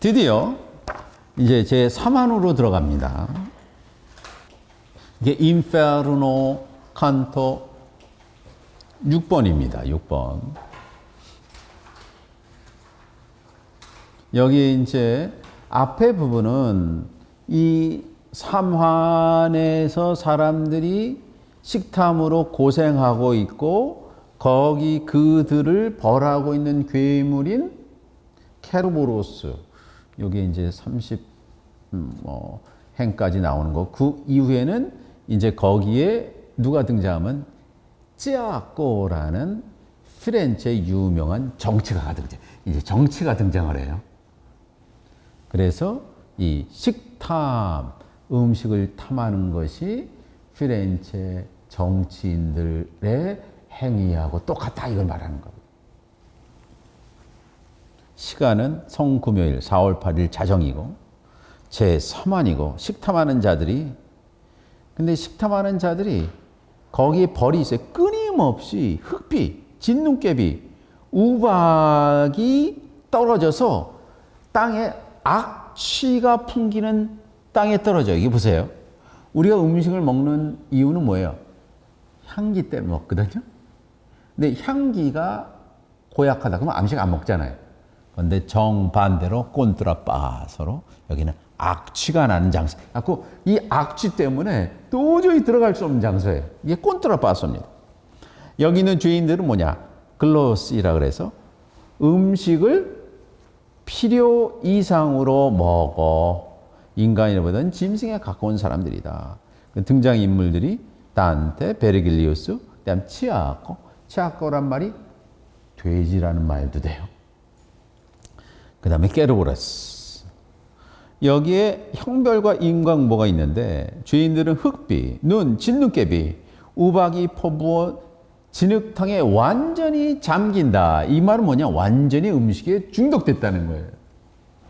드디어 이제 제 3안으로 들어갑니다. 이게 인페르노 칸토 6번입니다. 6번. 여기 이제 앞에 부분은 이 3환에서 사람들이 식탐으로 고생하고 있고 거기 그들을 벌하고 있는 괴물인 케르보로스, 여기 이제 30행까지 나오는 거. 그 이후에는 이제 거기에 누가 등장하면 찌아꼬라는 피렌체의 유명한 정치가가 등장. 이제 정치가 등장을 해요. 그래서 이 식탐, 음식을 탐하는 것이 피렌체 정치인들의 행위하고 똑같다, 이걸 말하는 겁니다. 시간은 성금요일 4월 8일 자정이고 제3환이고 식탐하는 자들이, 근데 식탐하는 자들이 거기에 벌이 있어요. 끊임없이 흑비, 진눈깨비, 우박이 떨어져서 땅에 악취가 풍기는 땅에 떨어져요. 이게 보세요. 우리가 음식을 먹는 이유는 뭐예요? 향기 때문에 먹거든요. 근데 향기가 고약하다 그러면 음식 안 먹잖아요. 그런데 정반대로 꼰뚜라빠서로 여기는 악취가 나는 장소. 그래서 이 악취 때문에 도저히 들어갈 수 없는 장소예요. 이게 꼰뚜라빠서입니다. 여기 있는 죄인들은 뭐냐? 글로시라 그래서 음식을 필요 이상으로 먹어. 인간이보다는 짐승에 가까운 사람들이다. 등장인물들이 단테, 베르길리우스, 그다음 치아코. 치아코란 말이 돼지라는 말도 돼요. 그 다음에 케르보로스. 여기에 형별과 인광보가 있는데 죄인들은 흑비, 눈, 진눈깨비, 우박이 퍼부어 진흙탕에 완전히 잠긴다. 이 말은 뭐냐? 완전히 음식에 중독됐다는 거예요.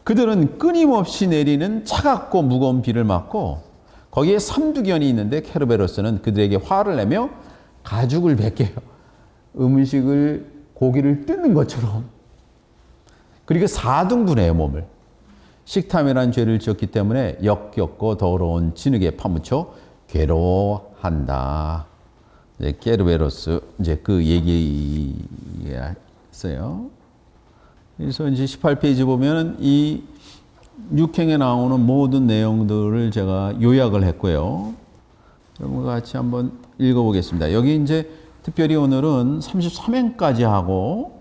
그들은 끊임없이 내리는 차갑고 무거운 비를 맞고 거기에 삼두견이 있는데 케르베로스는 그들에게 화를 내며 가죽을 벗겨요. 음식을, 고기를 뜯는 것처럼. 그리고 4등분해요, 몸을. 식탐이라는 죄를 지었기 때문에 역겹고 더러운 진흙에 파묻혀 괴로워한다. 이제 케르베로스, 이제 그 얘기가 있어요. 그래서 이제 18페이지 보면 이 육행에 나오는 모든 내용들을 제가 요약을 했고요. 여러분과 같이 한번 읽어보겠습니다. 여기 이제 특별히 오늘은 33행까지 하고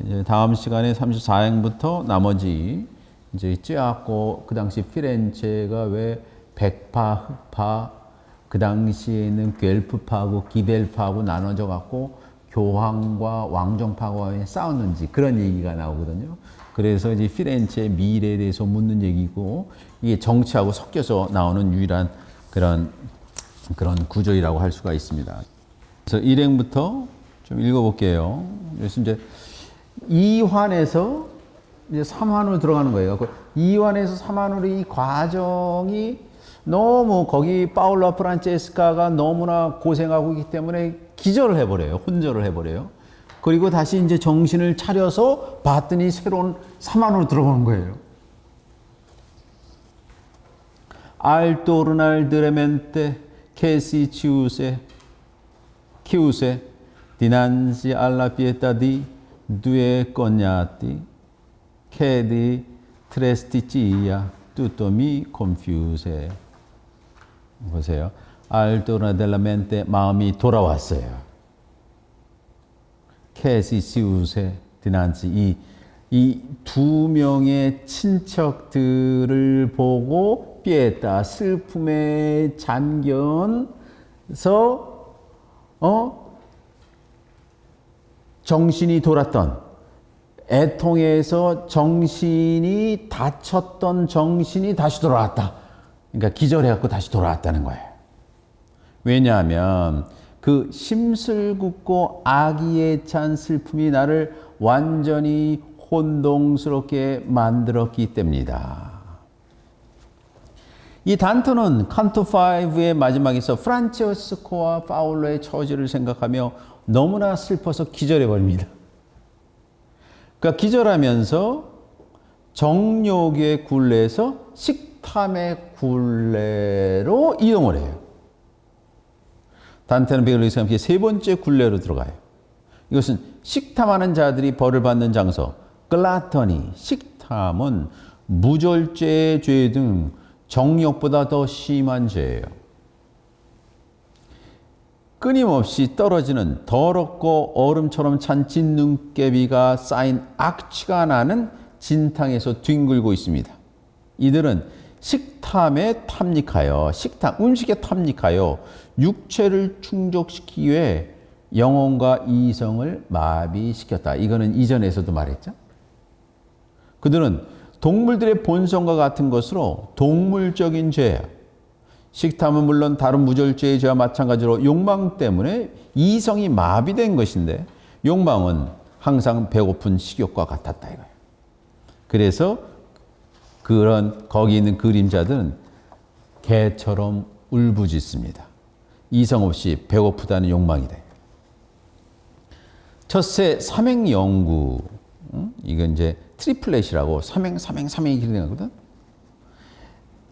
이제 다음 시간에 34행부터 나머지 이제 찌아꼬, 그 당시 피렌체가 왜 백파, 흑파, 그 당시에는 괸프파하고 기벨파하고 나눠져 갖고 교황과 왕정파가 싸웠는지 그런 얘기가 나오거든요. 그래서 이제 피렌체의 미래에 대해서 묻는 얘기고 이게 정치하고 섞여서 나오는 유일한 그런 구조이라고 할 수가 있습니다. 그래서 1행부터 좀 읽어볼게요. 그래서 이제 2환에서 이제 3환으로 들어가는 거예요. 2환에서 3환으로 이 과정이 너무 거기 파울라 프란체스카가 너무나 고생하고 있기 때문에 기절을 해버려요. 혼절을 해버려요. 그리고 다시 이제 정신을 차려서 봤더니 새로운 3환으로 들어가는 거예요. 알토르날 드레멘테 케시 치우세 키우세 디난시 알라 피에타 디 두에 거냐티 케디 트레스티치야 뚜토미 콤퓨세. 보세요. 알토르나 델라멘테, 마음이 돌아왔어요. 케시 시우세 디난시, 이 두 명의 친척들을 보고 피에타, 슬픔에 잠겨서 정신이 돌았던, 애통에서 정신이 다쳤던 정신이 다시 돌아왔다. 그러니까 기절해갖고 다시 돌아왔다는 거예요. 왜냐하면 그 심술궂고 악의에 찬 슬픔이 나를 완전히 혼동스럽게 만들었기 때문이다. 이 단토는 칸토 5의 마지막에서 프란체스코와 파울로의 처지를 생각하며 너무나 슬퍼서 기절해버립니다. 그러니까 기절하면서 정욕의 굴레에서 식탐의 굴레로 이동을 해요. 단테는 베글리스와 함께 세 번째 굴레로 들어가요. 이것은 식탐하는 자들이 벌을 받는 장소, 글라터니, 식탐은 무절제 죄 등 정욕보다 더 심한 죄예요. 끊임없이 떨어지는 더럽고 얼음처럼 찬 진눈깨비가 쌓인 악취가 나는 진탕에서 뒹굴고 있습니다. 이들은 식탐에 탐닉하여, 음식에 탐닉하여 육체를 충족시키기 위해 영혼과 이성을 마비시켰다. 이거는 이전에서도 말했죠. 그들은 동물들의 본성과 같은 것으로 동물적인 죄야. 식탐은 물론 다른 무절제의 죄와 마찬가지로 욕망 때문에 이성이 마비된 것인데 욕망은 항상 배고픈 식욕과 같았다 이거예요. 그래서 그런 거기 있는 그림자들은 개처럼 울부짖습니다. 이성 없이 배고프다는 욕망이다. 첫째 삼행영구, 이건 이제 트리플렛이라고 삼행이 기능하거든.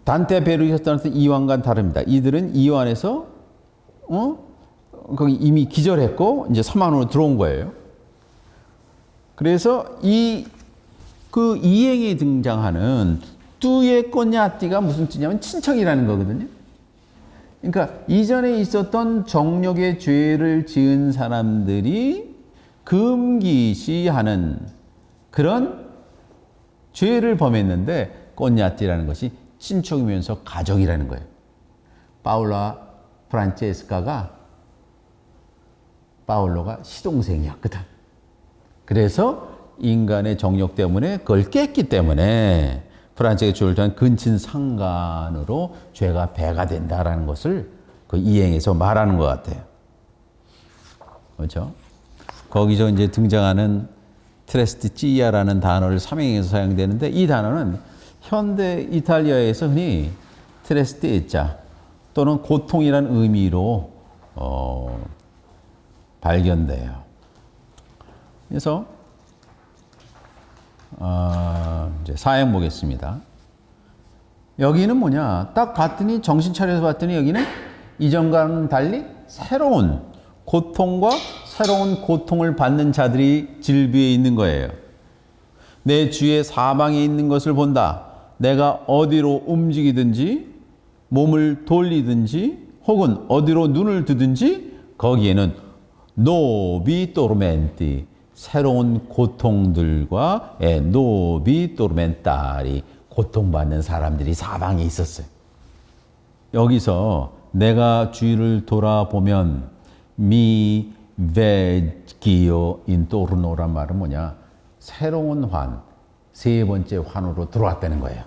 단테 베르기스탄에서 이완과는 다릅니다. 이들은 이완에서 거기 이미 기절했고 이제 사만으로 들어온 거예요. 그래서 그 이행에 등장하는 뚜의 꼬냐띠가 무슨 뜻이냐면 친척이라는 거거든요. 그러니까 이전에 있었던 정욕의 죄를 지은 사람들이 금기시하는 그런 죄를 범했는데 꼬냐띠라는 것이 친척이면서 가족이라는 거예요. 파울라 프란체스카가 파울로가 시동생이었거든. 그래서 인간의 정욕 때문에 그걸 깼기 때문에 프란체스카의 죄를 통한 근친상간으로 죄가 배가 된다라는 것을 그 이행에서 말하는 것 같아요. 그렇죠? 거기서 이제 등장하는 트레스티찌아라는 단어를 삼행에서 사용되는데 이 단어는 현대 이탈리아에서 흔히 트레스티자 또는 고통이라는 의미로 발견돼요. 그래서 이제 사행 보겠습니다. 여기는 뭐냐? 딱 봤더니 정신 차려서 봤더니 여기는 이전과는 달리 새로운 고통과 새로운 고통을 받는 자들이 질비해 있는 거예요. 내 주위에 사방에 있는 것을 본다. 내가 어디로 움직이든지 몸을 돌리든지 혹은 어디로 눈을 두든지 거기에는 노비 토르멘티, 새로운 고통들과 노비 토르멘타리, 고통받는 사람들이 사방에 있었어요. 여기서 내가 주위를 돌아보면 미 베기오 인토르노란 말은 뭐냐? 새로운 환, 세 번째 환으로 들어왔다는 거예요.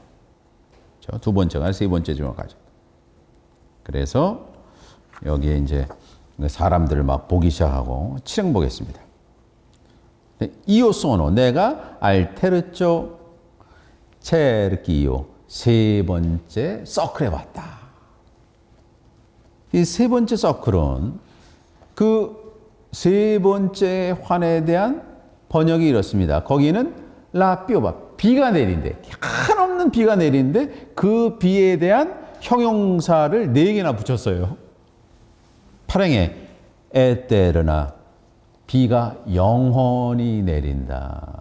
두 번째가 세 번째 중까지. 그래서 여기에 이제 사람들을 막 보기 시작하고 칠행 보겠습니다. 이오소노, 내가 알테르초 체르기오, 세 번째 서클에 왔다. 이 세 번째 서클은 그 세 번째 환에 대한 번역이 이렇습니다. 거기는 라삐오바, 비가 내린대. 한없는 비가 내리는데 그 비에 대한 형용사를 4개나 붙였어요. 8행에 에테르나, 비가 영원히 내린다.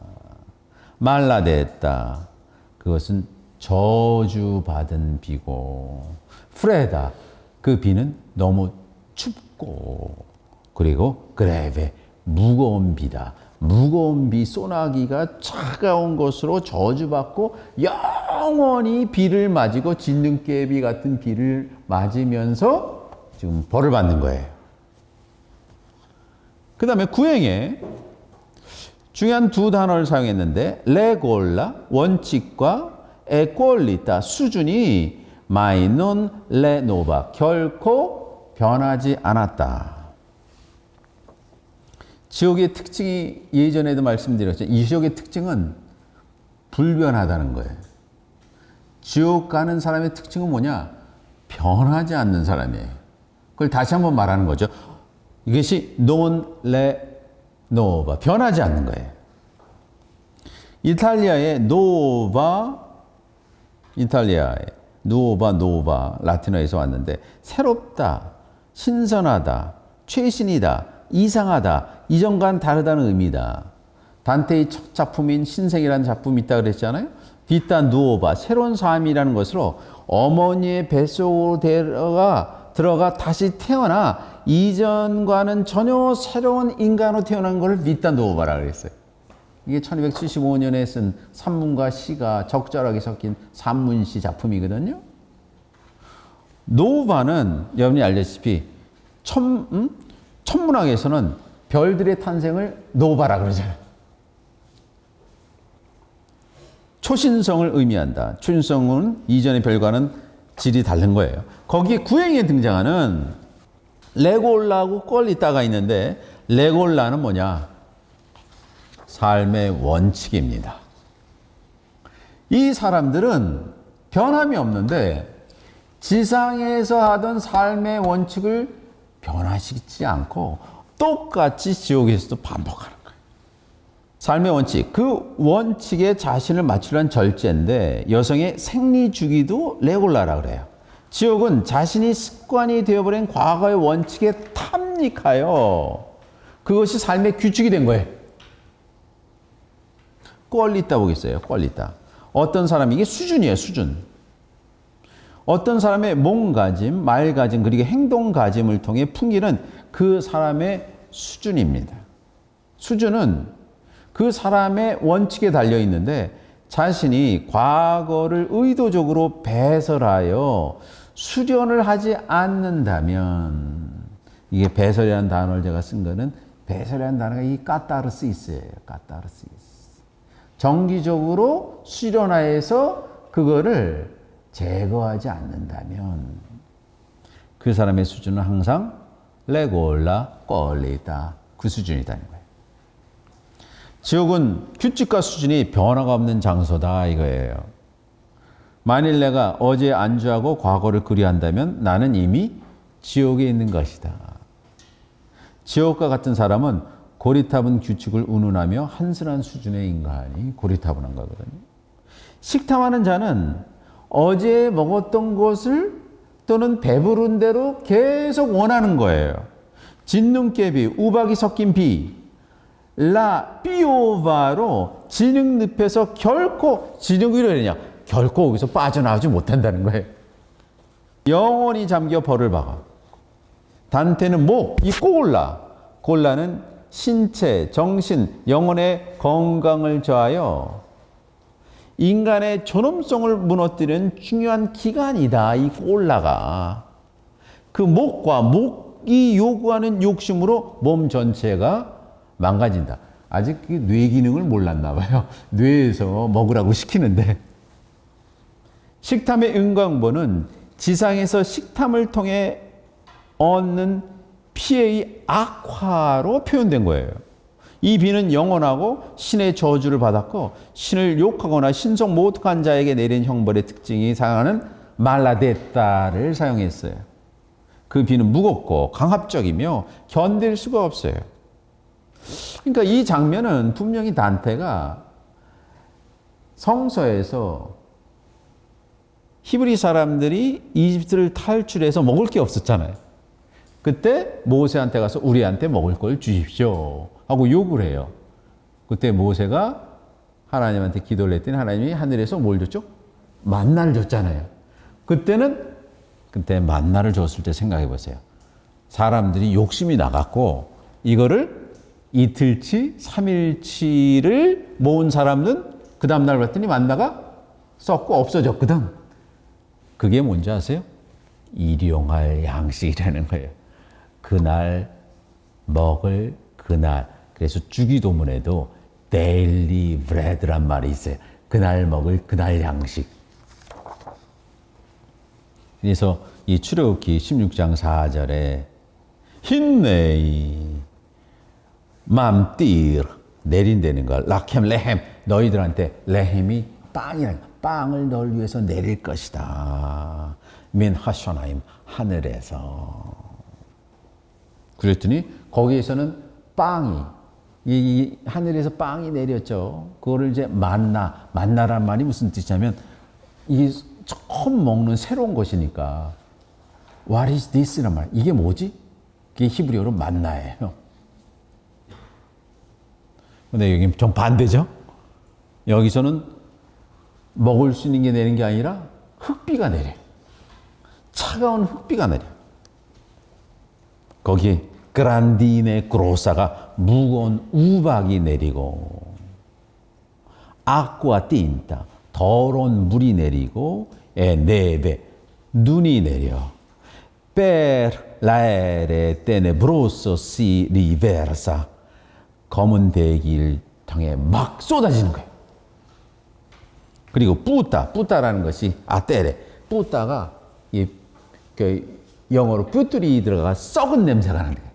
말라데타, 그것은 저주받은 비고. 프레다, 그 비는 너무 춥고. 그리고 그레베, 무거운 비다. 무거운 비, 소나기가 차가운 것으로 저주받고 영원히 비를 맞고 진눈깨비 같은 비를 맞으면서 지금 벌을 받는 거예요. 그 다음에 구행에 중요한 두 단어를 사용했는데 레골라, 원칙과 에꼴리타, 수준이 마이논 레노바, 결코 변하지 않았다. 지옥의 특징이 예전에도 말씀드렸죠. 이 지옥의 특징은 불변하다는 거예요. 지옥 가는 사람의 특징은 뭐냐? 변하지 않는 사람이에요. 그걸 다시 한번 말하는 거죠. 이것이 non renovable, 변하지 않는 거예요. 이탈리아의 노바 라틴어에서 왔는데 새롭다, 신선하다, 최신이다, 이상하다, 이전과는 다르다는 의미다. 단테의 첫 작품인 신생이라는 작품이 있다 그랬잖아요. 비타 누오바, 새로운 삶이라는 것으로 어머니의 뱃속으로 들어가 다시 태어나 이전과는 전혀 새로운 인간으로 태어난 걸 비타 누오바라고 그랬어요. 이게 1275년에 쓴 산문과 시가 적절하게 섞인 산문시 작품이거든요. 노바는 여러분이 알다시피 천문학에서는 별들의 탄생을 노바라고 그러잖아요. 초신성을 의미한다. 초신성은 이전의 별과는 질이 다른 거예요. 거기에 구행에 등장하는 레골라하고 꼴리따가 있는데 레골라는 뭐냐? 삶의 원칙입니다. 이 사람들은 변함이 없는데 지상에서 하던 삶의 원칙을 변화시키지 않고 똑같이 지옥에서도 반복하는 거예요. 삶의 원칙, 그 원칙에 자신을 맞추려는 절제인데 여성의 생리주기도 레골라라 그래요. 지옥은 자신이 습관이 되어버린 과거의 원칙에 탐닉하여 그것이 삶의 규칙이 된 거예요. 꼴리따 보겠어요. 꼴리따. 어떤 사람이 이게 수준이에요. 수준. 어떤 사람의 몸가짐, 말가짐, 그리고 행동가짐을 통해 풍기는 그 사람의 수준입니다. 수준은 그 사람의 원칙에 달려 있는데 자신이 과거를 의도적으로 배설하여 수련을 하지 않는다면, 이게 배설이라는 단어를 제가 쓴 거는 배설이라는 단어가 이 까타르시스예요. 까타르시스. 정기적으로 수련하여서 그거를 제거하지 않는다면 그 사람의 수준은 항상 레골라 꼴리다, 그 수준이다는 거예요. 지옥은 규칙과 수준이 변화가 없는 장소다 이거예요. 만일 내가 어제 안주하고 과거를 그리한다면 나는 이미 지옥에 있는 것이다. 지옥과 같은 사람은 고리타분 규칙을 운운하며 한순한 수준의 인간이 고리타분한 거거든요. 식탐하는 자는 어제 먹었던 것을 또는 배부른 대로 계속 원하는 거예요. 진눈깨비, 우박이 섞인 비, 라 삐오바로 진흙 늪에서 결코, 진흙이 이러냐? 결코 거기서 빠져나오지 못한다는 거예요. 영원히 잠겨 벌을 박아. 단테는 목, 이 꼴라는 신체, 정신, 영혼의 건강을 저하여 인간의 존엄성을 무너뜨리는 중요한 기관이다. 이 꼴라가. 그 목이 요구하는 욕심으로 몸 전체가 망가진다. 아직 뇌 기능을 몰랐나 봐요. 뇌에서 먹으라고 시키는데. 식탐의 은광보는 지상에서 식탐을 통해 얻는 피해의 악화로 표현된 거예요. 이 비는 영원하고 신의 저주를 받았고 신을 욕하거나 신성 모독한 자에게 내린 형벌의 특징이 상하는 말라데따를 사용했어요. 그 비는 무겁고 강압적이며 견딜 수가 없어요. 그러니까 이 장면은 분명히 단테가 성서에서 히브리 사람들이 이집트를 탈출해서 먹을 게 없었잖아요. 그때 모세한테 가서 우리한테 먹을 걸 주십시오 하고 요구를 해요. 그때 모세가 하나님한테 기도를 했더니 하나님이 하늘에서 뭘 줬죠? 만나를 줬잖아요. 그때 만나를 줬을 때 생각해 보세요. 사람들이 욕심이 나갔고 이거를 이틀치, 3일치를 모은 사람은 그 다음날 봤더니 만나가 썩고 없어졌거든. 그게 뭔지 아세요? 일용할 양식이라는 거예요. 그날 먹을 그날. 그래서 주기도문에도 daily bread란 말이 있어요. 그날 먹을 그날 양식. 그래서 이 출애굽기 16장 4절에 힌네이 맘띠르 내린다는 걸 라켐 레헴 너희들한테 레헴이 빵이라는 빵을 널 위해서 내릴 것이다. 민 하쇼나임 하늘에서. 그랬더니 거기에서는 빵이 이 하늘에서 빵이 내렸죠. 그거를 이제 만나란 말이 무슨 뜻이냐면 이게 처음 먹는 새로운 것이니까 What is this? 란 말. 이게 뭐지? 그게 히브리어로 만나예요. 근데 여기 좀 반대죠? 여기서는 먹을 수 있는 게 내린 게 아니라 흙비가 내려요. 차가운 흙비가 내려요. 거기에 그란디네 그로사가 무거운 우박이 내리고 아쿠아 틴타 더러운 물이 내리고 네베 눈이 내려 per l'aere tenebroso si riversa 검은 대기를 통해 막 쏟아지는 거예요. 그리고 뿌따라는 것이 아테레 뿌따가 영어로 둀들이 들어가 썩은 냄새가 나는 거예요.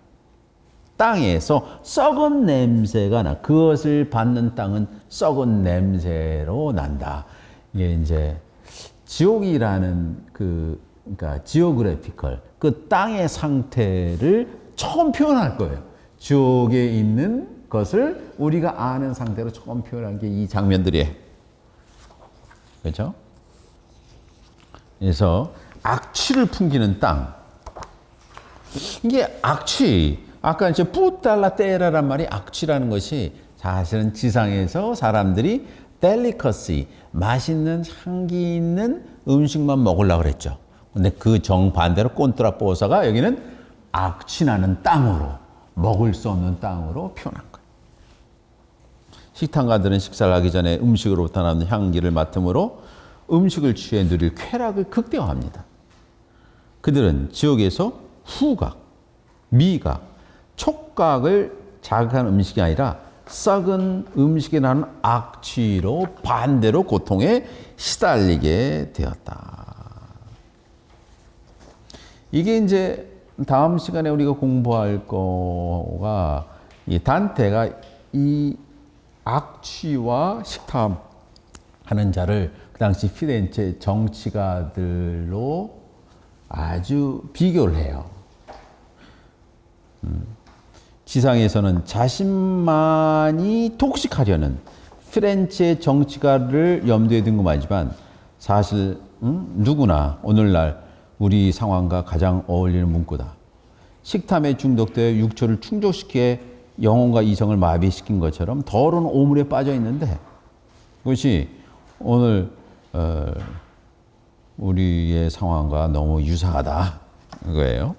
땅에서 썩은 냄새가 나. 그것을 받는 땅은 썩은 냄새로 난다. 이게 이제 지옥이라는 그러니까 지오그래피컬 그 땅의 상태를 처음 표현할 거예요. 지옥에 있는 것을 우리가 아는 상태로 처음 표현한 게 이 장면들이에요. 그렇죠? 그래서 악취를 풍기는 땅. 이게 악취. 아까 이제 뿌달라 테라란 말이 악취라는 것이 사실은 지상에서 사람들이 델리커시 맛있는 향기 있는 음식만 먹으려고 그랬죠. 근데 그 정반대로 꼰트라뽀사가 여기는 악취 나는 땅으로 먹을 수 없는 땅으로 표현한 거예요. 식탐가들은 식사를 하기 전에 음식으로부터 나는 향기를 맡음으로 음식을 취해 누릴 쾌락을 극대화합니다. 그들은 지옥에서 후각, 미각, 촉각을 자극하는 음식이 아니라 썩은 음식이 나는 악취로 반대로 고통에 시달리게 되었다. 이게 이제 다음 시간에 우리가 공부할 거가 이 단테가 이 악취와 식탐하는 자를 그 당시 피렌체 정치가들로 아주 비교를 해요. 지상에서는 자신만이 독식하려는 피렌체 정치가를 염두에 둔 것만이지만 사실 누구나 오늘날 우리 상황과 가장 어울리는 문구다. 식탐에 중독되어 육체를 충족시키에 영혼과 이성을 마비시킨 것처럼 더러운 오물에 빠져 있는데 그것이 오늘 우리의 상황과 너무 유사하다. 그거예요.